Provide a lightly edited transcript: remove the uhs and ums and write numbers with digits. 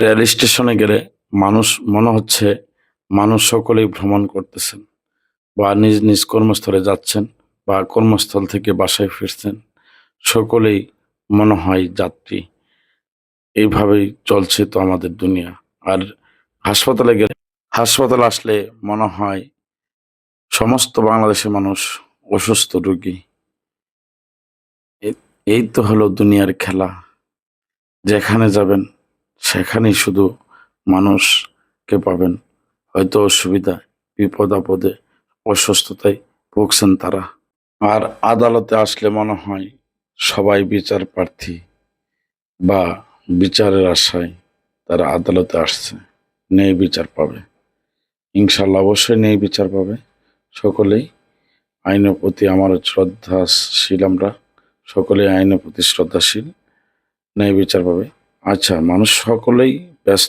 Rail স্টেশনে গেলে মানুষ মনে হচ্ছে মানুষ সকলেই ভ্রমণ করতেছেন বা নিজ নিজ কর্মস্থলে যাচ্ছেন বা কর্মস্থল থেকে বাসায় ফিরছেন। সকলেই মনে হয় যাত্রী। এইভাবেই চলছে তো আমাদের দুনিয়া। আর হাসপাতালে আসলে মনে হয় সমস্ত বাংলাদেশের মানুষ অসুস্থ রোগী। এই তো হলো দুনিয়ার খেলা। যেখানে যাবেন সেখানেই শুধু মানুষকে পাবেন হয়তো অসুবিধা, বিপদ-আপদে, অসুস্থতায় ভুগছেন তারা। আর আদালতে আসলে মনে হয় সবাই বিচার প্রার্থী বা বিচারের আশায় তারা আদালতে আসছে। ন্যায় বিচার পাবে। ইনশাআল্লাহ অবশ্যই ন্যায় বিচার পাবে। সকলেই আইনের প্রতি আমার শ্রদ্ধাশীল আমরা। সকলেই আইনের প্রতি শ্রদ্ধাশীল। ন্যায় বিচার পাবে। আচ্ছা, মানুষ সকলেই ব্যস্ত।